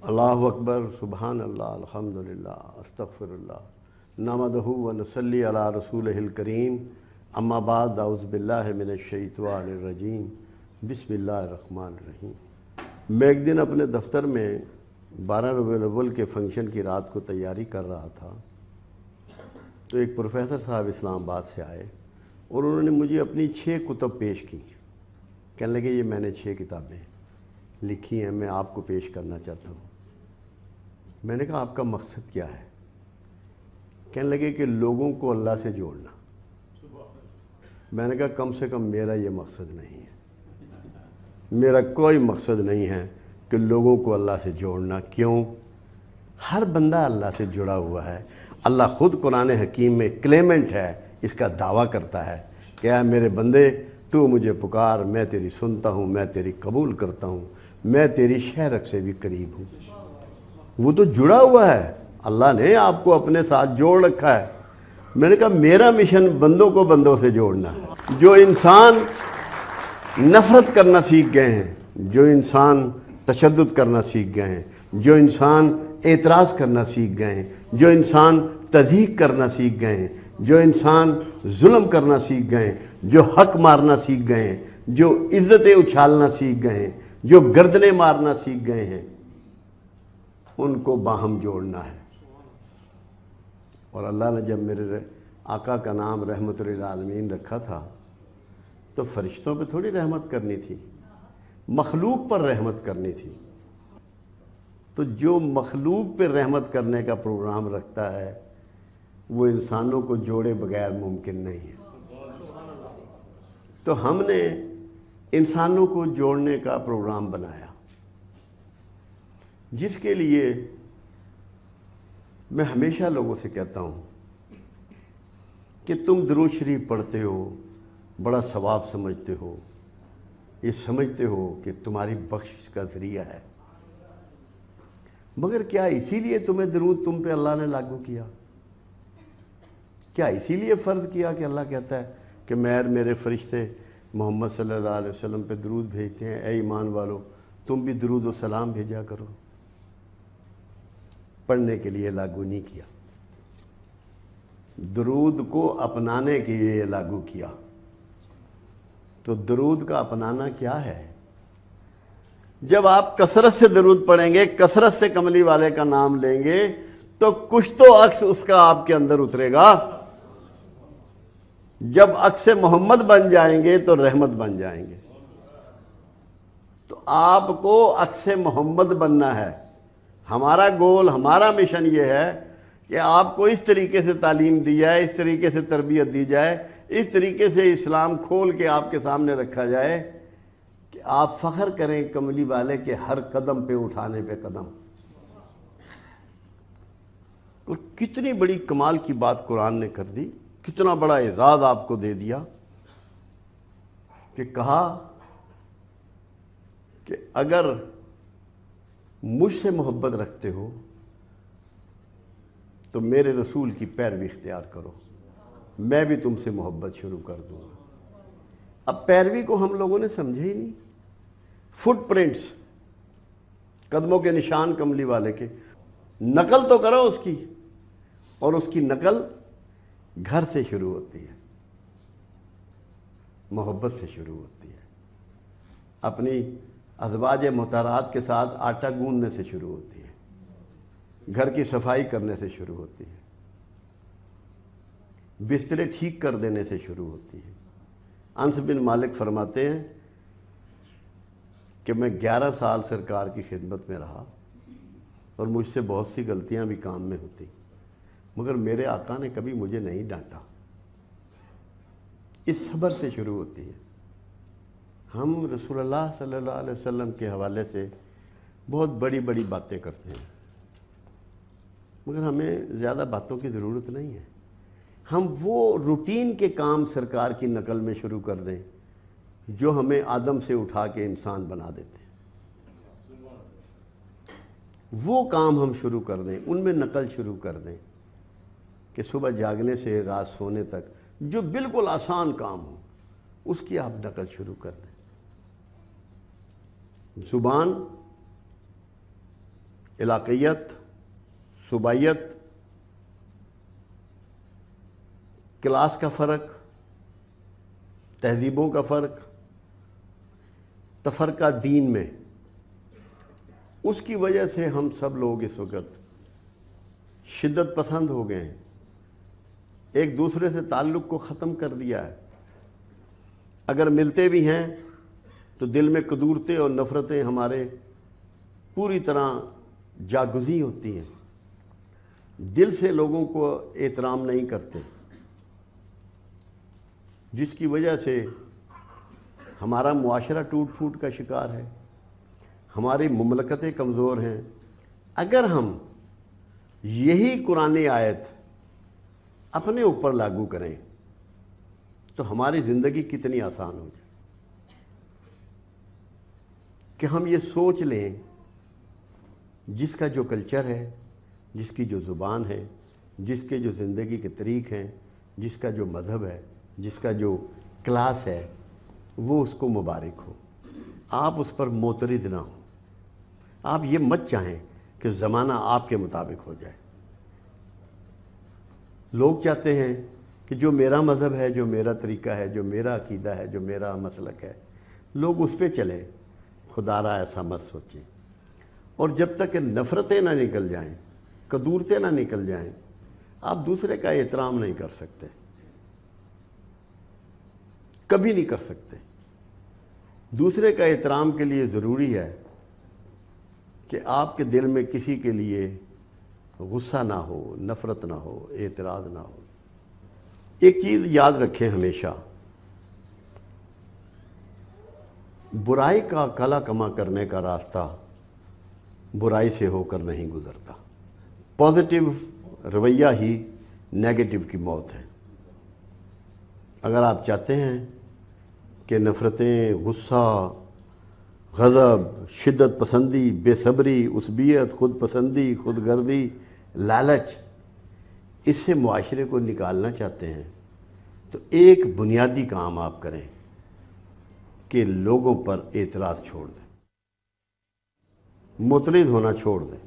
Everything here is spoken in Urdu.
اللہ اکبر، سبحان اللہ، الحمدللہ، استغفراللہ، نحمدہ و نصلی علی رسولہ الکریم، اما بعد، اعوذ باللہ من الشیطان الرجیم، بسم اللہ الرحمن الرحیم۔ میں ایک دن اپنے دفتر میں 12 ربیع الاول کے فنکشن کی رات کو تیاری کر رہا تھا، تو ایک پروفیسر صاحب اسلام آباد سے آئے اور انہوں نے مجھے اپنی 6 کتب پیش کی۔ کہنے لگے یہ میں نے 6 کتابیں لکھی ہیں، میں آپ کو پیش کرنا چاہتا ہوں۔ میں نے کہا آپ کا مقصد کیا ہے؟ کہنے لگے کہ لوگوں کو اللہ سے جوڑنا۔ میں نے کہا کم سے کم میرا یہ مقصد نہیں ہے، میرا کوئی مقصد نہیں ہے کہ لوگوں کو اللہ سے جوڑنا۔ کیوں؟ ہر بندہ اللہ سے جڑا ہوا ہے۔ اللہ خود قرآن حکیم میں کلیمنٹ ہے، اس کا دعویٰ کرتا ہے کہ اے میرے بندے، تو مجھے پکار، میں تیری سنتا ہوں، میں تیری قبول کرتا ہوں، میں تیری شہرک سے بھی قریب ہوں۔ وہ تو جڑا ہوا ہے، اللہ نے آپ کو اپنے ساتھ جوڑ رکھا ہے۔ میں نے کہا میرا مشن بندوں کو بندوں سے جوڑنا ہے۔ جو انسان نفرت کرنا سیکھ گئے ہیں، جو انسان تشدد کرنا سیکھ گئے ہیں، جو انسان اعتراض کرنا سیکھ گئے ہیں، جو انسان تضحیک کرنا سیکھ گئے ہیں، جو انسان ظلم کرنا سیکھ گئے ہیں، جو حق مارنا سیکھ گئے ہیں، جو عزتیں اچھالنا سیکھ گئے ہیں، جو گردنیں مارنا سیکھ گئے ہیں، ان کو باہم جوڑنا ہے۔ اور اللہ نے جب میرے آقا کا نام رحمت للعالمین رکھا تھا تو فرشتوں پہ تھوڑی رحمت کرنی تھی، مخلوق پر رحمت کرنی تھی۔ تو جو مخلوق پہ رحمت کرنے کا پروگرام رکھتا ہے وہ انسانوں کو جوڑے بغیر ممکن نہیں ہے۔ تو ہم نے انسانوں کو جوڑنے کا پروگرام بنایا، جس کے لیے میں ہمیشہ لوگوں سے کہتا ہوں کہ تم درود شریف پڑھتے ہو، بڑا ثواب سمجھتے ہو، یہ سمجھتے ہو کہ تمہاری بخشش کا ذریعہ ہے، مگر کیا اسی لیے تمہیں درود تم پہ اللہ نے لاگو کیا؟ کیا اسی لیے فرض کیا کہ اللہ کہتا ہے کہ میرے فرشتے محمد صلی اللہ علیہ وسلم پہ درود بھیجتے ہیں، اے ایمان والو تم بھی درود و سلام بھیجا کرو؟ پڑھنے کے لیے لاگو نہیں کیا، درود کو اپنانے کے لیے لاگو کیا۔ تو درود کا اپنانا کیا ہے؟ جب آپ کثرت سے درود پڑھیں گے، کثرت سے کملی والے کا نام لیں گے، تو کچھ تو عکس اس کا آپ کے اندر اترے گا۔ جب عکس محمد بن جائیں گے تو رحمت بن جائیں گے۔ تو آپ کو عکس محمد بننا ہے۔ ہمارا گول، ہمارا مشن یہ ہے کہ آپ کو اس طریقے سے تعلیم دی جائے، اس طریقے سے تربیت دی جائے، اس طریقے سے اسلام کھول کے آپ کے سامنے رکھا جائے کہ آپ فخر کریں کملی والے کے ہر قدم پہ اٹھانے پہ قدم۔ اور کتنی بڑی کمال کی بات قرآن نے کر دی، کتنا بڑا اعزاز آپ کو دے دیا کہ کہا کہ اگر مجھ سے محبت رکھتے ہو تو میرے رسول کی پیروی اختیار کرو، میں بھی تم سے محبت شروع کر دوں گا۔ اب پیروی کو ہم لوگوں نے سمجھے ہی نہیں۔ فٹ پرنٹس، قدموں کے نشان کملی والے کے، نقل تو کرو اس کی، اور اس کی نقل گھر سے شروع ہوتی ہے، محبت سے شروع ہوتی ہے، اپنی ازواج مطہرات کے ساتھ آٹا گوندنے سے شروع ہوتی ہے، گھر کی صفائی کرنے سے شروع ہوتی ہے، بسترے ٹھیک کر دینے سے شروع ہوتی ہے۔ انس بن مالک فرماتے ہیں کہ میں 11 سال سرکار کی خدمت میں رہا اور مجھ سے بہت سی غلطیاں بھی کام میں ہوتی، مگر میرے آقا نے کبھی مجھے نہیں ڈانٹا۔ اس صبر سے شروع ہوتی ہے۔ ہم رسول اللہ صلی اللہ علیہ وسلم کے حوالے سے بہت بڑی بڑی باتیں کرتے ہیں، مگر ہمیں زیادہ باتوں کی ضرورت نہیں ہے۔ ہم وہ روٹین کے کام سرکار کی نقل میں شروع کر دیں جو ہمیں آدم سے اٹھا کے انسان بنا دیتے ہیں۔ وہ کام ہم شروع کر دیں، ان میں نقل شروع کر دیں کہ صبح جاگنے سے رات سونے تک جو بالکل آسان کام ہو اس کی آپ نقل شروع کر دیں۔ زبان علاقیت، صوبائیت، کلاس کا فرق، تہذیبوں کا فرق، تفرقہ دین میں، اس کی وجہ سے ہم سب لوگ اس وقت شدت پسند ہو گئے ہیں، ایک دوسرے سے تعلق کو ختم کر دیا ہے۔ اگر ملتے بھی ہیں تو دل میں قدورتیں اور نفرتیں ہمارے پوری طرح جاگزی ہوتی ہیں، دل سے لوگوں کو احترام نہیں کرتے، جس کی وجہ سے ہمارا معاشرہ ٹوٹ پھوٹ کا شکار ہے، ہماری مملکتیں کمزور ہیں۔ اگر ہم یہی قرآن آیت اپنے اوپر لاگو کریں تو ہماری زندگی کتنی آسان ہو جائے کہ ہم یہ سوچ لیں جس کا جو کلچر ہے، جس کی جو زبان ہے، جس کے جو زندگی کے طریق ہیں، جس کا جو مذہب ہے، جس کا جو کلاس ہے، وہ اس کو مبارک ہو، آپ اس پر معترض نہ ہوں، آپ یہ مت چاہیں کہ زمانہ آپ کے مطابق ہو جائے۔ لوگ چاہتے ہیں کہ جو میرا مذہب ہے، جو میرا طریقہ ہے، جو میرا عقیدہ ہے، جو میرا مسلک ہے، لوگ اس پہ چلیں۔ خدا را ایسا مت سوچیں، اور جب تک کہ نفرتیں نہ نکل جائیں، قدورتیں نہ نکل جائیں، آپ دوسرے کا احترام نہیں کر سکتے، کبھی نہیں کر سکتے۔ دوسرے کا احترام کے لیے ضروری ہے کہ آپ کے دل میں کسی کے لیے غصہ نہ ہو، نفرت نہ ہو، اعتراض نہ ہو۔ ایک چیز یاد رکھیں ہمیشہ، برائی کا کلا کما کرنے کا راستہ برائی سے ہو کر نہیں گزرتا۔ پازیٹیو رویہ ہی نیگیٹو کی موت ہے۔ اگر آپ چاہتے ہیں کہ نفرتیں، غصہ، غضب، شدت پسندی، بے صبری، عصبیت، خود پسندی، خود غرضی، لالچ، اس سے معاشرے کو نکالنا چاہتے ہیں تو ایک بنیادی کام آپ کریں کہ لوگوں پر اعتراض چھوڑ دیں، معترض ہونا چھوڑ دیں۔